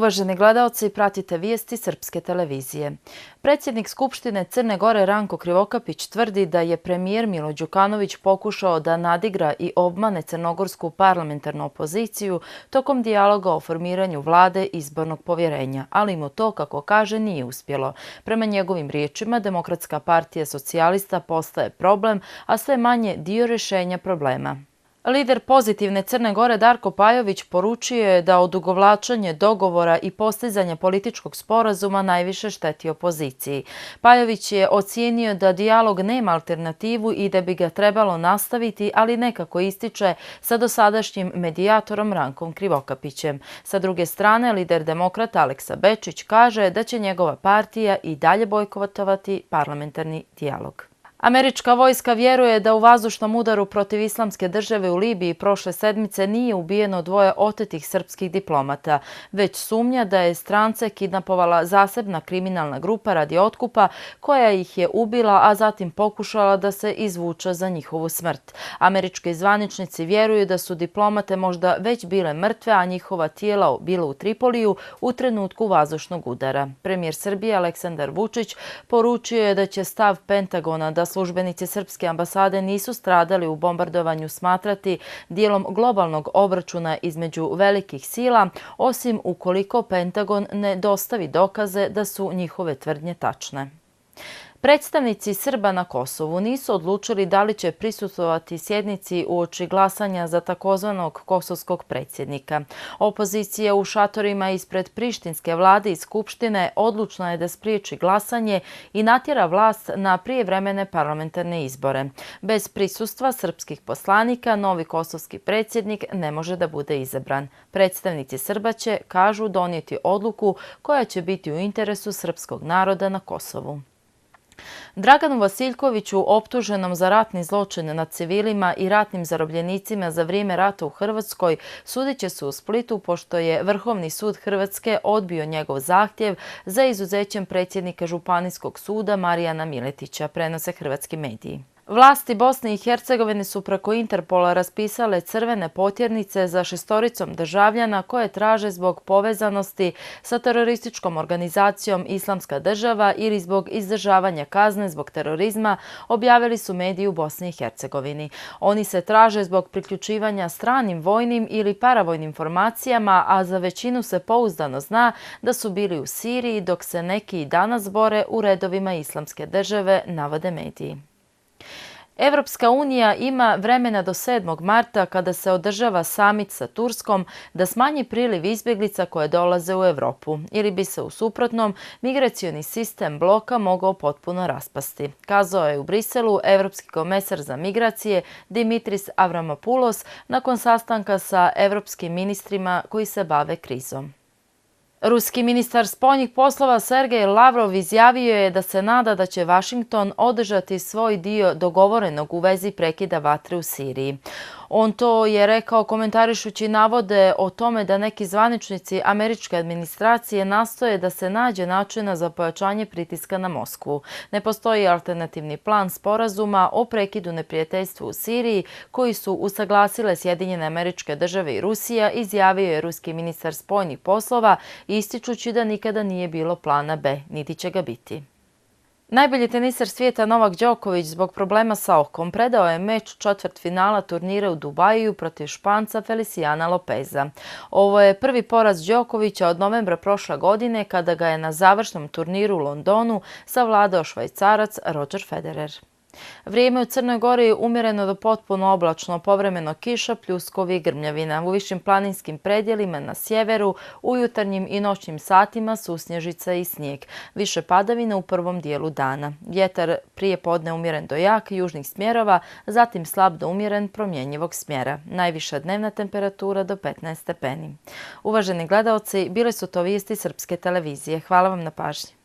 Uvaženi gledaoci, pratite vijesti Srpske televizije. Predsjednik Skupštine Crne Gore Ranko Krivokapić tvrdi da je premijer Milo Đukanović pokušao da nadigra i obmane crnogorsku parlamentarnu opoziciju tokom dijaloga o formiranju vlade izbornog povjerenja, ali mu to, kako kaže, nije uspjelo. Prema njegovim riječima, Demokratska partija socijalista postaje problem, a sve manje dio rješenja problema. Lider Pozitivne Crne Gore Darko Pajović poručio je da odugovlačenje dogovora i postizanje političkog sporazuma najviše šteti opoziciji. Pajović je ocijenio da dijalog nema alternativu i da bi ga trebalo nastaviti, ali nekako ističe sa dosadašnjim medijatorom Rankom Krivokapićem. Sa druge strane, lider demokrata Aleksa Bečić kaže da će njegova partija i dalje bojkotovati parlamentarni dijalog. Američka vojska vjeruje da u vazdušnom udaru protiv Islamske države u Libiji prošle sedmice nije ubijeno 2 otetih srpskih diplomata, već sumnja da je strance kidnapovala zasebna kriminalna grupa radi otkupa koja ih je ubila, a zatim pokušala da se izvuče za njihovu smrt. Američki zvaničnici vjeruju da su diplomate možda već bile mrtve, a njihova tijela bila u Tripoliju u trenutku vazdušnog udara. Premijer Srbije Aleksandar Vučić poručio je da će stav Pentagona da službenici srpske ambasade nisu stradali u bombardovanju smatrati dijelom globalnog obračuna između velikih sila, osim ukoliko Pentagon ne dostavi dokaze da su njihove tvrdnje tačne. Predstavnici Srba na Kosovu nisu odlučili da li će prisustvovati sjednici uoči glasanja za takozvanog kosovskog predsjednika. Opozicija u šatorima ispred prištinske vlade i skupštine odlučna je da spriječi glasanje i natjera vlast na prijevremene parlamentarne izbore. Bez prisustva srpskih poslanika novi kosovski predsjednik ne može da bude izabran. Predstavnici Srba će, kažu, donijeti odluku koja će biti u interesu srpskog naroda na Kosovu. Draganu Vasiljkoviću, optuženom za ratni zločin nad civilima i ratnim zarobljenicima za vrijeme rata u Hrvatskoj, sudit će se u Splitu pošto je Vrhovni sud Hrvatske odbio njegov zahtjev za izuzećem predsjednika Županijskog suda Marijana Miletića, prenose hrvatski mediji. Vlasti Bosne i Hercegovine su preko Interpola raspisale crvene potjernice za 6 državljana koje traže zbog povezanosti sa terorističkom organizacijom Islamska država ili zbog izdržavanja kazne zbog terorizma, objavili su mediji u Bosni i Hercegovini. Oni se traže zbog priključivanja stranim vojnim ili paravojnim formacijama, a za većinu se pouzdano zna da su bili u Siriji, dok se neki i danas bore u redovima Islamske države, navode mediji. Evropska unija ima vremena do 7. marta kada se održava samit sa Turskom da smanji priliv izbjeglica koje dolaze u Europu, ili bi se u suprotnom migracioni sistem bloka mogao potpuno raspasti, kazao je u Briselu evropski komesar za migracije Dimitris Avramopoulos nakon sastanka sa evropskim ministrima koji se bave krizom. Ruski ministar spoljnih poslova Sergej Lavrov izjavio je da se nada da će Vašington održati svoj dio dogovorenog u vezi prekida vatre u Siriji. On to je rekao komentarišući navode o tome da neki zvaničnici američke administracije nastoje da se nađe načina za pojačanje pritiska na Moskvu. Ne postoji alternativni plan sporazuma o prekidu neprijateljstva u Siriji koji su usaglasile Sjedinjene Američke Države i Rusija, izjavio je ruski ministar spoljnih poslova, ističući da nikada nije bilo plana B, niti će ga biti. Najbolji teniser svijeta Novak Đoković zbog problema sa okom predao je meč četvrtfinala turnira u Dubaju protiv Španca Feliciana Lopeza. Ovo je prvi poraz Đokovića od novembra prošle godine kada ga je na završnom turniru u Londonu savladao Švajcarac Roger Federer. Vrijeme u Crnoj Gori je umjereno do potpuno oblačno, povremeno kiša, pljuskovi i grmljavina. U višim planinskim predjelima na sjeveru, u jutarnjim i noćnim satima susnježica i snijeg. Više padavina u prvom dijelu dana. Vjetar prije podne umjeren do jak južnih smjerova, zatim slab do umjeren promjenjivog smjera. Najviša dnevna temperatura do 15 stepeni. Uvaženi gledaoci, bile su to vijesti Srpske televizije. Hvala vam na pažnji.